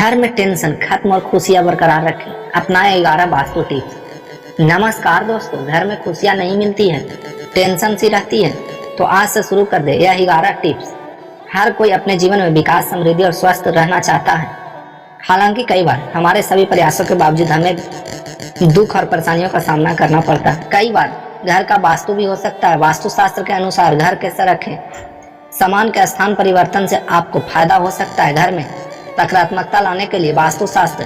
घर में टेंशन खत्म और खुशियां बरकरार रखें। अपनाएं 11 वास्तु टिप्स। नमस्कार दोस्तों, घर में खुशियां नहीं मिलती है, टेंशन सी रहती है, तो आज से शुरू कर दे यह 11 टिप्स। हर कोई अपने जीवन में विकास, समृद्धि और स्वस्थ रहना चाहता है। हालांकि कई बार हमारे सभी प्रयासों के बावजूद हमें दुख और परेशानियों का सामना करना पड़ता है। कई बार घर का वास्तु भी हो सकता है। वास्तुशास्त्र के अनुसार घर कैसे रखें, सामान के स्थान परिवर्तन से आपको फायदा हो सकता है। घर में सकारात्मकता लाने के लिए वास्तुशास्त्र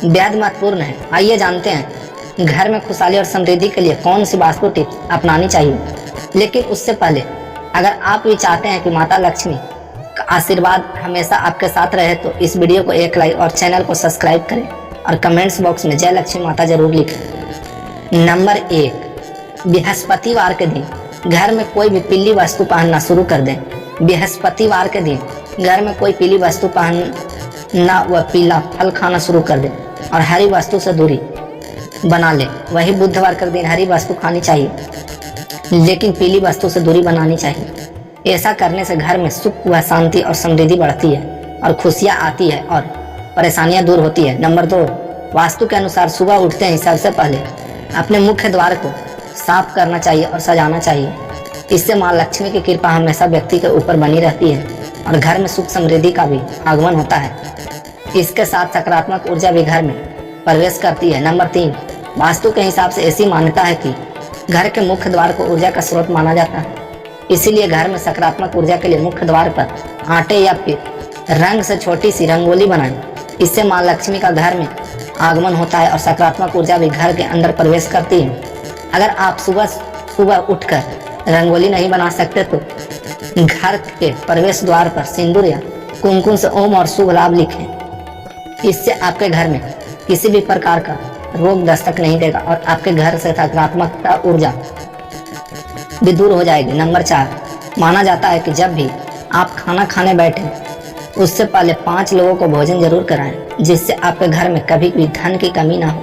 बेहद महत्वपूर्ण है। आइए जानते हैं घर में खुशहाली और समृद्धि के लिए कौन सी वास्तु टिप्स अपनानी चाहिए। लेकिन उससे पहले अगर आप भी चाहते हैं कि माता लक्ष्मी का आशीर्वाद हमेशा आपके साथ रहे तो इस वीडियो को एक लाइक और चैनल को सब्सक्राइब करें और कमेंट्स बॉक्स में जय लक्ष्मी माता जरूर लिखें। नंबर 1, बृहस्पतिवार के दिन घर में कोई भी पीली वस्तु पहनना शुरू कर दें। बृहस्पतिवार के दिन घर में कोई पीली वस्तु पहनना व पीला फल खाना शुरू कर दें और हरी वस्तु से दूरी बना लें। वही बुधवार के दिन हरी वस्तु खानी चाहिए, लेकिन पीली वस्तु से दूरी बनानी चाहिए। ऐसा करने से घर में सुख व शांति और समृद्धि बढ़ती है और खुशियाँ आती है और परेशानियाँ दूर होती है। नंबर 2, वास्तु के अनुसार सुबह उठते ही सबसे पहले अपने मुख्य द्वार को साफ करना चाहिए और सजाना चाहिए। इससे माँ लक्ष्मी की कृपा हमेशा व्यक्ति के ऊपर बनी रहती है और घर में सुख समृद्धि का भी आगमन होता है। इसके साथ सकारात्मक ऊर्जा भी घर में प्रवेश करती है। नंबर 3, वास्तु के हिसाब से ऐसी मान्यता है कि घर के मुख्य द्वार को ऊर्जा का स्रोत माना जाता है। इसीलिए घर में सकारात्मक ऊर्जा के लिए मुख्य द्वार पर आटे या फिर रंग से छोटी सी रंगोली बनाएं। इससे माँ लक्ष्मी का घर में आगमन होता है और सकारात्मक ऊर्जा भी घर के अंदर प्रवेश करती है। अगर आप सुबह सुबह उठकर रंगोली नहीं बना सकते तो घर के प्रवेश द्वार पर सिंदूर या कुमकुम से ओम और शुभ लाभ लिखें। इससे आपके घर में किसी भी प्रकार का रोग दस्तक नहीं देगा और आपके घर से सकारात्मकता ऊर्जा भी दूर हो जाएगी। नंबर 4, माना जाता है कि जब भी आप खाना खाने बैठे उससे पहले 5 लोगों को भोजन जरूर कराएं, जिससे आपके घर में कभी भी धन की कमी ना हो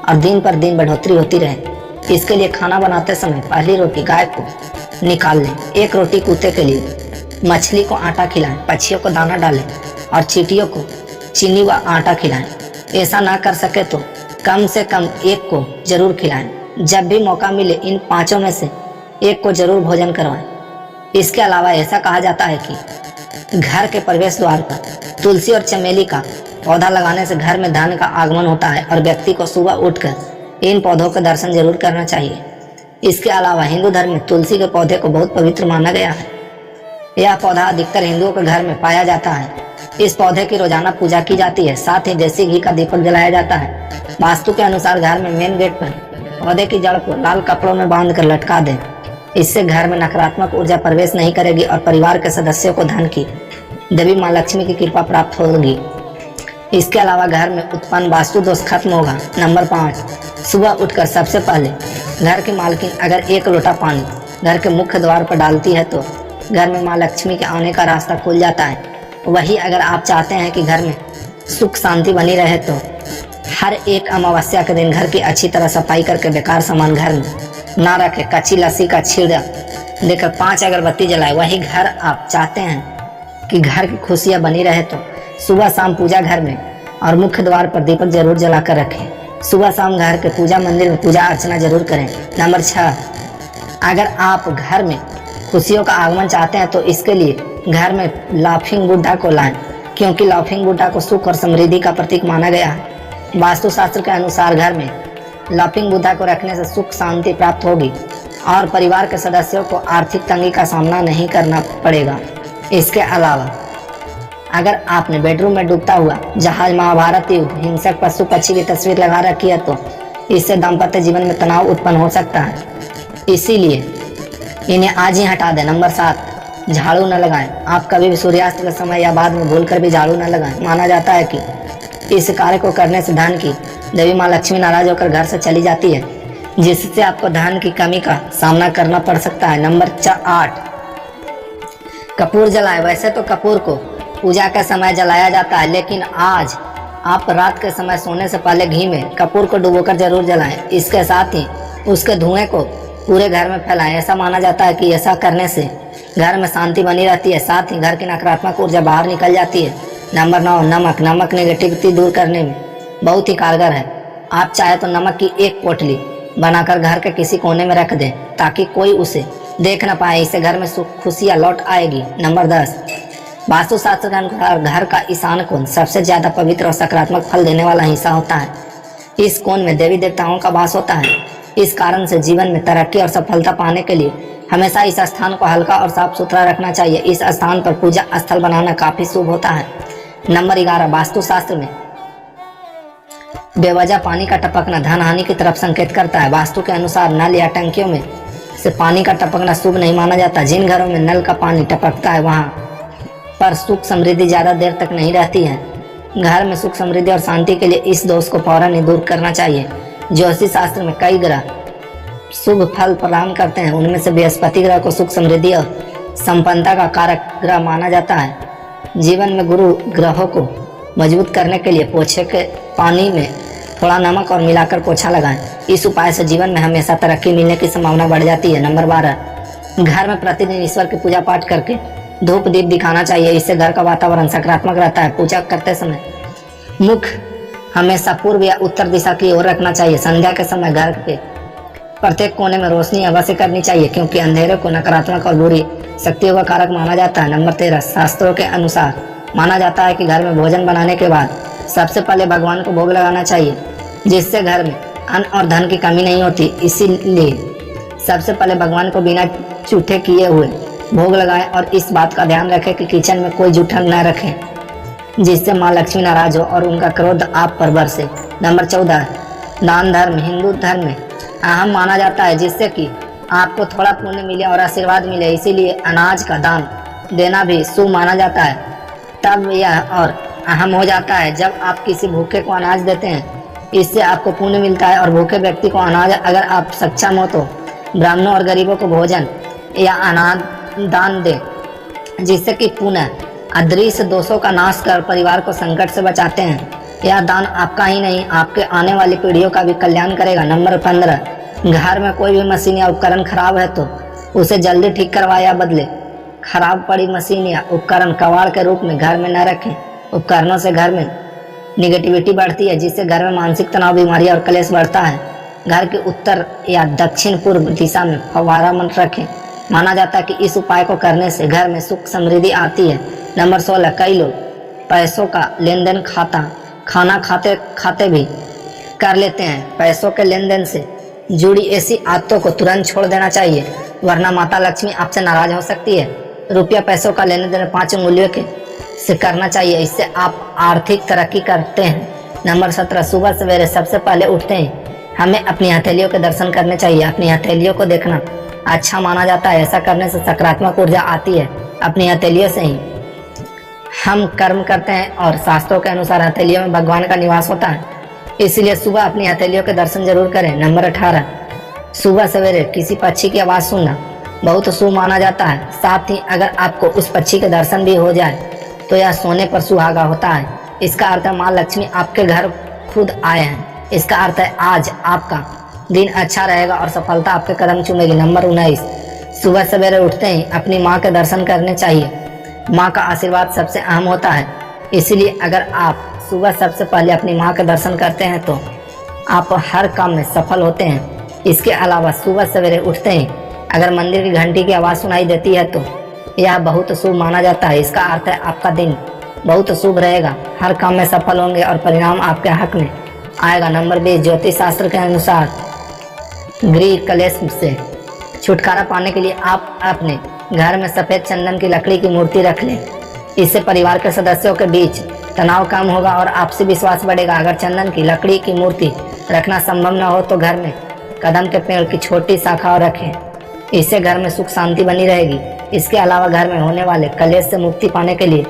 और दिन पर दिन बढ़ोतरी होती रहे। इसके लिए खाना बनाते समय पहली रोटी गाय को निकाल लें, 1 रोटी कुत्ते के लिए, मछली को आटा खिलाएं, पक्षियों को दाना डालें और चींटियों को चीनी व आटा खिलाएं। ऐसा ना कर सके तो कम से कम 1 को जरूर खिलाएं। जब भी मौका मिले इन 5 में से 1 को जरूर भोजन करवाएं। इसके अलावा ऐसा कहा जाता है कि घर के प्रवेश द्वार पर तुलसी और चमेली का पौधा लगाने से घर में धन का आगमन होता है और व्यक्ति को सुबह उठकर इन पौधों का दर्शन जरूर करना चाहिए। इसके अलावा हिंदू धर्म में तुलसी के पौधे को बहुत पवित्र माना गया है। यह पौधा अधिकतर हिंदुओं के घर में पाया जाता है। इस पौधे की रोजाना पूजा की जाती है, साथ ही देसी घी का दीपक जलाया जाता है। वास्तु के अनुसार घर में मेन गेट पर पौधे की जड़ को लाल कपड़ों में बांध कर लटका दें। इससे घर में नकारात्मक ऊर्जा प्रवेश नहीं करेगी और परिवार के सदस्यों को धन की देवी माँ लक्ष्मी की कृपा प्राप्त होगी। इसके अलावा घर में उत्पन्न वास्तु दोष खत्म होगा। नंबर 5, सुबह उठकर सबसे पहले घर की मालकिन अगर 1 लोटा पानी घर के मुख्य द्वार पर डालती है तो घर में माँ लक्ष्मी के आने का रास्ता खुल जाता है। वही अगर आप चाहते हैं कि घर में सुख शांति बनी रहे तो हर एक अमावस्या के दिन घर की अच्छी तरह सफाई करके बेकार सामान घर में ना रखें। कच्ची लस्सी का छिड़ा लेकर 5 अगरबत्ती जलाए। वही घर आप चाहते हैं कि घर की खुशियाँ बनी रहे तो सुबह शाम पूजा घर में और मुख्य द्वार पर दीपक जरूर जलाकर रखें। सुबह शाम घर के पूजा मंदिर में पूजा अर्चना जरूर करें। नंबर 6, अगर आप घर में खुशियों का आगमन चाहते हैं तो इसके लिए घर में लाफिंग बुद्धा को लाएं, क्योंकि लाफिंग बुद्धा को सुख और समृद्धि का प्रतीक माना गया है। वास्तुशास्त्र के अनुसार घर में लाफिंग बुद्धा को रखने से सुख शांति प्राप्त होगी और परिवार के सदस्यों को आर्थिक तंगी का सामना नहीं करना पड़ेगा। इसके अलावा अगर आपने बेडरूम में डूबता हुआ जहाज, महाभारत युद्ध, हिंसक पशु पक्षी की तस्वीर लगा रखी है तो इससे दाम्पत्य जीवन में तनाव उत्पन्न हो सकता है। इसीलिए इन्हें आज ही हटा दें। नंबर 7, झाड़ू न लगाएं। आप कभी भी सूर्यास्त के समय या बाद में भूलकर भी झाड़ू न लगाएं। माना जाता है कि इस कार्य को करने से धन की देवी माँ लक्ष्मी नाराज होकर घर से चली जाती है, जिससे आपको धन की कमी का सामना करना पड़ सकता है। नंबर 8, कपूर जलाएं। वैसे तो कपूर को पूजा का समय जलाया जाता है, लेकिन आज आप रात के समय सोने से पहले घी में कपूर को डुबोकर जरूर जलाएं। इसके साथ ही उसके धुएं को पूरे घर में फैलाएं। ऐसा माना जाता है कि ऐसा करने से घर में शांति बनी रहती है, साथ ही घर की नकारात्मक ऊर्जा बाहर निकल जाती है नंबर 9, नमक। नमक नेगेटिविटी दूर करने में बहुत ही कारगर है। आप चाहे तो नमक की एक पोटली बनाकर घर के किसी कोने में रख दें ताकि कोई उसे देख न पाए। इससे घर में सुख खुशियाँ लौट आएगी। नंबर 10, वास्तुशास्त्र के अनुसार घर का ईशान कोण सबसे ज्यादा पवित्र और सकारात्मक फल देने वाला हिस्सा होता है। इस कोण में देवी देवताओं का वास होता है। इस कारण से जीवन में तरक्की और सफलता पाने के लिए हमेशा इस स्थान को हल्का और साफ सुथरा रखना चाहिए। इस स्थान पर पूजा स्थल बनाना काफी शुभ होता है। नंबर 11, वास्तुशास्त्र में बेवजह पानी का टपकना धन हानि की तरफ संकेत करता है। वास्तु के अनुसार नल या टंकियों में से पानी का टपकना शुभ नहीं माना जाता। जिन घरों में नल का पानी टपकता है वहां पर सुख समृद्धि ज्यादा देर तक नहीं रहती है। घर में सुख समृद्धि और शांति के लिए इस दोष को फौरन ही दूर करना चाहिए। ज्योतिष शास्त्र में कई ग्रह शुभ फल प्रदान करते हैं। उनमें से बृहस्पति ग्रह को सुख समृद्धि और संपन्नता का कारक ग्रह माना जाता है। जीवन में गुरु ग्रहों को मजबूत करने के लिए पोछे के पानी में थोड़ा नमक और मिलाकर पोछा लगाएं। इस उपाय से जीवन में हमेशा तरक्की मिलने की संभावना बढ़ जाती है। नंबर 12, घर में प्रतिदिन ईश्वर की पूजा पाठ करके धूप दीप दिखाना चाहिए। इससे घर का वातावरण सकारात्मक रहता है। पूजा करते समय मुख हमेशा पूर्व या उत्तर दिशा की ओर रखना चाहिए। संध्या के समय घर के प्रत्येक कोने में रोशनी अवश्य करनी चाहिए क्योंकि अंधेरे को नकारात्मक और बुरी शक्तियों का कारक माना जाता है। नंबर 13, शास्त्रों के अनुसार माना जाता है कि घर में भोजन बनाने के बाद सबसे पहले भगवान को भोग लगाना चाहिए, जिससे घर में अन्न और धन की कमी नहीं होती। इसीलिए सबसे पहले भगवान को बिना जूठे किए हुए भोग लगाएं और इस बात का ध्यान रखें कि किचन में कोई जूठा न रखें, जिससे माँ लक्ष्मी नाराज हो और उनका क्रोध आप पर बरसे। नंबर 14, दान धर्म हिंदू धर्म में अहम माना जाता है, जिससे कि आपको थोड़ा पुण्य मिले और आशीर्वाद मिले। इसीलिए अनाज का दान देना भी शुभ माना जाता है। तब यह और अहम हो जाता है जब आप किसी भूखे को अनाज देते हैं। इससे आपको पुण्य मिलता है और भूखे व्यक्ति को अनाज अगर आप सक्षम हो तो ब्राह्मणों और गरीबों को भोजन या अनाज दान दे, जिससे कि पुण्य अदृश्य दोषों का नाश कर परिवार को संकट से बचाते हैं। यह दान आपका ही नहीं आपके आने वाली पीढ़ियों का भी कल्याण करेगा। नंबर 15, घर में कोई भी मशीन या उपकरण खराब है तो उसे जल्दी ठीक करवाए या बदले। खराब पड़ी मशीन या उपकरण कबाड़ के रूप में घर में न रखें। उपकरणों से घर में निगेटिविटी बढ़ती है, जिससे घर में मानसिक तनाव, बीमारियां और कलेश बढ़ता है। घर के उत्तर या दक्षिण पूर्व दिशा में फव्वारा मत रखें। माना जाता है कि इस उपाय को करने से घर में सुख समृद्धि आती है। नंबर 16, कई लोग पैसों का लेन देन खाना खाते खाते भी कर लेते हैं। पैसों के लेन देन से जुड़ी ऐसी आदतों को तुरंत छोड़ देना चाहिए, वरना माता लक्ष्मी आपसे नाराज हो सकती है। रुपया पैसों का लेन देन 5 उंगलियों के से करना चाहिए, इससे आप आर्थिक तरक्की करते हैं। नंबर 17, सुबह सवेरे सबसे पहले उठते ही हमें अपनी हथेलियों के दर्शन करने चाहिए। अपनी हथेलियों को देखना अच्छा माना जाता है। ऐसा करने से सकारात्मक ऊर्जा आती है। अपनी हथेलियों से ही हम कर्म करते हैं और शास्त्रों के अनुसार हथेलियों में भगवान का निवास होता है। इसलिए सुबह अपनी हथेलियों के दर्शन जरूर करें। नंबर 18, सुबह सवेरे किसी पक्षी की आवाज़ सुनना बहुत शुभ माना जाता है। साथ ही अगर आपको उस पक्षी के दर्शन भी हो जाए तो यह सोने पर सुहागा होता है। इसका अर्थ है माँ लक्ष्मी आपके घर खुद आए हैं। इसका अर्थ है आज आपका दिन अच्छा रहेगा और सफलता आपके कदम चूमेगी। नंबर 19, सुबह सवेरे उठते ही अपनी माँ के दर्शन करने चाहिए। माँ का आशीर्वाद सबसे अहम होता है, इसीलिए अगर आप सुबह सबसे पहले अपनी माँ के दर्शन करते हैं तो आप हर काम में सफल होते हैं। इसके अलावा सुबह सवेरे उठते ही अगर मंदिर की घंटी की आवाज़ सुनाई देती है तो यह बहुत शुभ माना जाता है। इसका अर्थ है आपका दिन बहुत शुभ रहेगा, हर काम में सफल होंगे और परिणाम आपके हक में आएगा। नंबर 20, ज्योतिष शास्त्र के अनुसार गृह कलेश से छुटकारा पाने के लिए आप अपने घर में सफ़ेद चंदन की लकड़ी की मूर्ति रख लें। इससे परिवार के सदस्यों के बीच तनाव कम होगा और आपसी विश्वास बढ़ेगा। अगर चंदन की लकड़ी की मूर्ति रखना संभव न हो तो घर में कदम के पेड़ की छोटी शाखा रखें। इससे घर में सुख शांति बनी रहेगी। इसके अलावा घर में होने वाले कलेश से मुक्ति पाने के लिए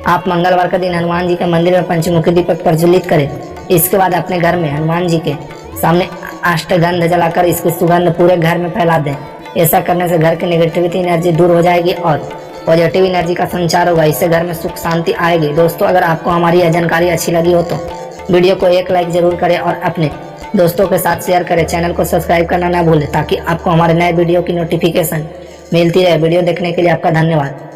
आप मंगलवार के दिन हनुमान जी के मंदिर में पंचमुखी दीपक प्रज्वलित करें। इसके बाद अपने घर में हनुमान जी के सामने अष्टगंध जलाकर इसकी सुगंध पूरे घर में फैला दें। ऐसा करने से घर की नेगेटिविटी एनर्जी दूर हो जाएगी और पॉजिटिव एनर्जी का संचार होगा। इससे घर में सुख शांति आएगी। दोस्तों, अगर आपको हमारी यह जानकारी अच्छी लगी हो तो वीडियो को एक लाइक जरूर करें और अपने दोस्तों के साथ शेयर करें। चैनल को सब्सक्राइब करना ना भूलें ताकि आपको हमारे नए वीडियो की नोटिफिकेशन मिलती रहे। वीडियो देखने के लिए आपका धन्यवाद।